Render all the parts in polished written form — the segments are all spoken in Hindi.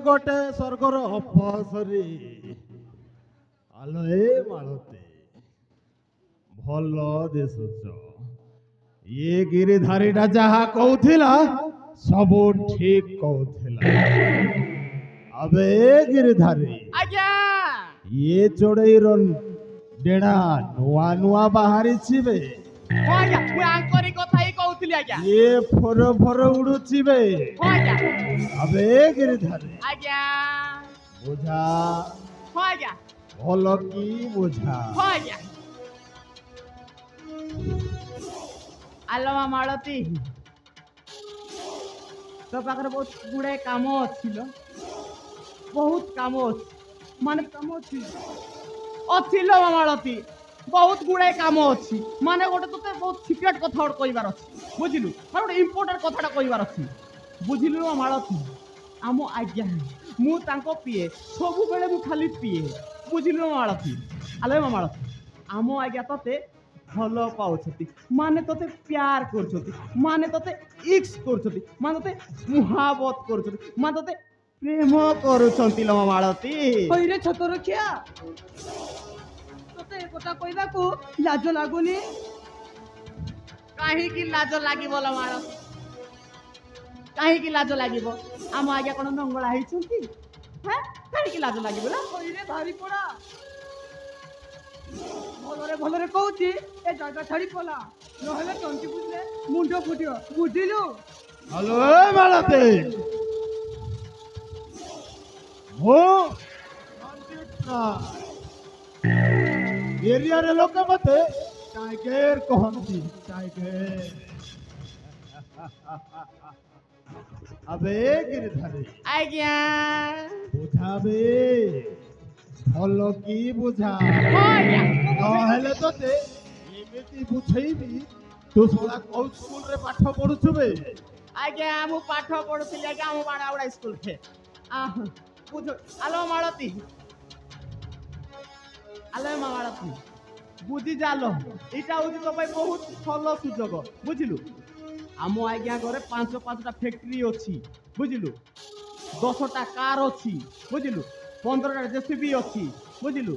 गोटे स्वर्गर अपसरी आलो ए मालते भल दिशुच ये गिरिधारीटा जहा कहूथिला सब ठीक कहूथिला अबे गिरिधारी आज्ञा ये चोड़ईर डेणा नुआ नुआ बाहरी छिबे आज्ञा मु आंकरी कथा ही कहूथिली आज्ञा ये फर फर उड़ुचिबे आज्ञा अबे गिरिधारी आज्ञा बुझा आज्ञा भल की बुझा आज्ञा आलो मालती तो पाखरे बहुत गुड़े काम अच्छी बहुत काम अच्छी माने काम अच्छी अच्छी लो मालती बहुत गुड़े काम अच्छी माने गोटे तो बहुत सिक्रेट कथा गोटे कहबार अच्छी बुझिलु माने गोटे इंपोर्टेंट कथाटा कहबार अच्छी बुझिलु मालती आम आज्ञा मु तांको पिए सब बेले मु खाली पिए बुझिलु मालती आलो मालती आम आज्ञा तते भल पाउछती माने तते प्यार करछती माने तते इक्स करछती माने तते मुहाबत करछती माने तते प्रेम करूछंती लो मालती होइरे छत रखिया तते कोटा कहबा को लाज लागुनी काहे की लाज लागिबो लो मालती काहे की लाज लागिबो आम आज्ञा कोन नंगळा हिचंती हैं काहे की लाज लागिबो ला होइरे भारी पड़ा भलरे कहूची ए जागा छाड़ी पला नहले टंकी बुझले मुंड फुटियो बुझिलु हेलो ए मालते हो एरिया रे लोक मते टाइगर कहंती टाइगर अबे गिरधारी आज्ञा बुझाबे भल की बुझा आज्ञा नहेले तते एमिति बुझेइबी तू सोला कौ स्कूल रे पाठ पढुछु बे आज्ञा मु पाठ पढुथिली आज्ञा मु बाणावडा स्कूल थे बुझ आलो मालती आलो मालती बुझी जालो इटा होची तो भाई बहुत भल सुजोग बुझिलु आम आज्ञा घरे 5-5टा फैक्ट्री अछि बुझिलु 10टा कार अछि बुझिलु 15टा जेसीबी अछि बुझिलु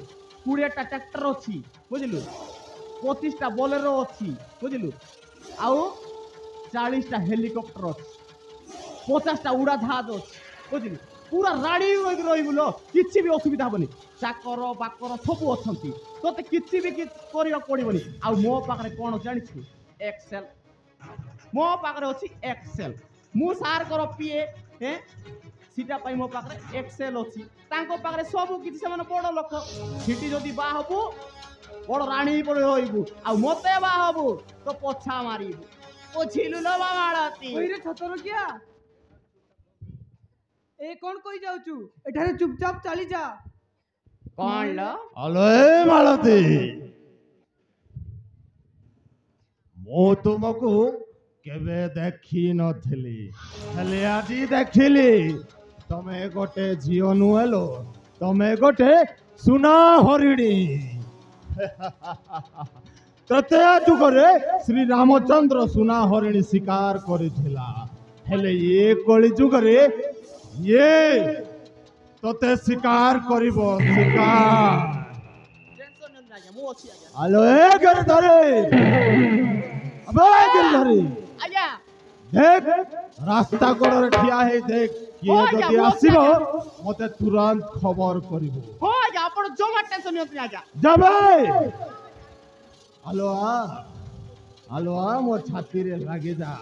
20टा ट्रैक्टर अछि बुझिलु 25टा बोलेरो अछि बुझिलु आउ 40टा हेलिकॉप्टर अछि 50टा उड़ा जहाज अछि बुझिलु पूरा राडी रहिबुलो किछि भी असुविधा हबनी चाकर बाकर सब अछंती तोते किछि भी करिया पड़िबनी आ मो पाखरे कोन जानिछु एक्सेल मो पाखरे अछि एक्सेल मु सार कर पिए हैं सीटा पाई मो पाखरे एक्सेल अछि तांको पाखरे सब किछि सेमान बड़ लोक सिटी जदी बा हबु बड़ राणी पड़े होइबु आ मते बा हबु तो पोछा मारिबु पोछिलु लो मालती होइरे छत रखिया ए कोन कहि जाउचु एठारे चुपचाप चली जा कोन लो हेलो ए मालती मो तुमको केबे देखी नथिली हेले आजी देखिली तमे गोटे झियो नुएलो तमे गोटे सुना हरिणी तते जुगरे श्री रामचंद्र सुना हरिणी शिकार करिथिला हेले ये कली जुगरे ये तते शिकार करिबो शिकार टेंशन न लागे मु अछि आज्ञा हेलो ए गिरधारी अबे गिरधारी आज्ञा देख रास्ता कड़े ठिया है देख किए जदि आसीबो मते तुरंत खबर करिबो हो आज्ञा आपण जमा टेंशन न आज्ञा जाबे आलो आ मो छाती रे लागे जा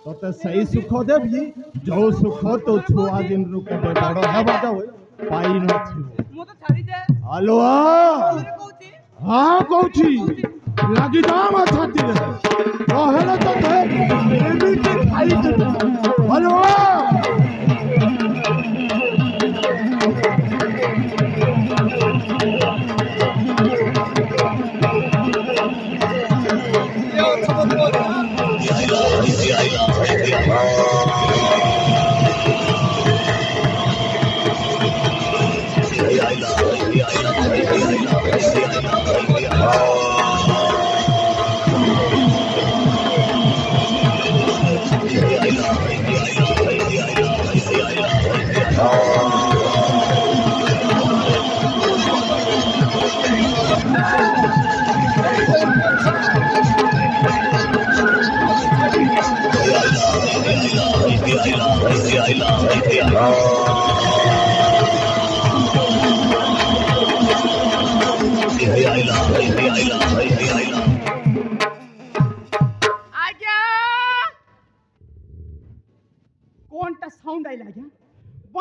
तते सही सुख देबी जो सुख तो छुआ दिन रुके बड़ हेबा जाओ पाई न थिबो मो तो छाड़ी दे हेलो होइरे कहूची हाँ कहूची लागी जा मा छाती रे रहले तो दे एमिति खाई दे हेलो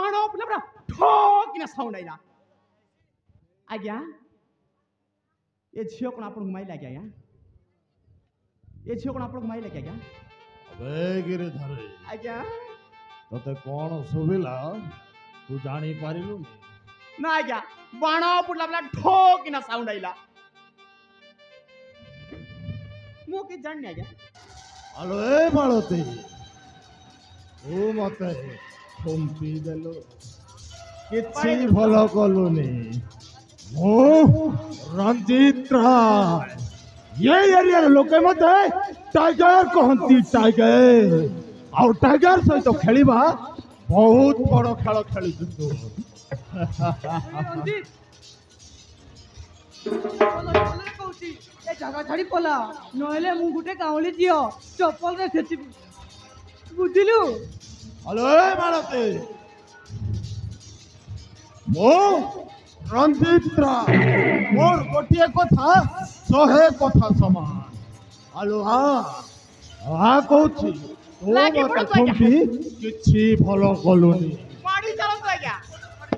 ବାଣ ପୁଲା ପୁରା ଠକ୍ କିନା ସାଉଣ୍ଡ ଆଇଲା ଆଜ୍ଞା ଏ ଝିଅ କ'ଣ ଆପଣଙ୍କୁ ମାଇଲା କି ଆଜ୍ଞା ଏ ଝିଅ କ'ଣ ଆପଣଙ୍କୁ ମାଇଲା କି ଆଜ୍ଞା अबे गिरिधर ଆଜ୍ଞା तते कौन सुविला तू जानी पारिलु ନା ଆଜ୍ଞା ବାଣ ପୁଲା ପୁଲା ଠକ୍ କିନା ସାଉଣ୍ଡ ଆଇଲା ମୁଁ କିଛି ଜାଣିନି ଆଜ୍ଞା आलो ए मालती तू मते थम्पी देलो किछि भलो कलुनी मो रंजीत राय ये एरिया लोके मते टाइगर कहंती टाइगर आउ टाइगर सहित खेलिबा बहुत बड़ खेल खेली तू ରଞ୍ଜିତ କହୁଛି ଏ ଜାଗା ଛାଡି ପଲା ନହେଲେ ମୁଁ ଗୋଟେ ଗାଉଁଲି ଝିଅ ଚପଲରେ ଛେଚିବି ବୁଝିଲୁ हेलो ए मालती मो रंजीत राय मोर गोटिए कथा 100 कथा समान हेलो आ कहूची तू लागी मते पड़ो तो थम्पी किछि भलो कलुनी ମାଡ଼ି ଚାଲନ୍ତୁ ଆଜ୍ଞା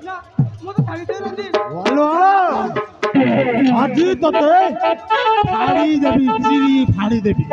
ନା ମୋତେ ଛାଡ଼ିଦେ ରଞ୍ଜିତ हेलो आजी तते फाड़ी देबी चिरी फाड़ी देबी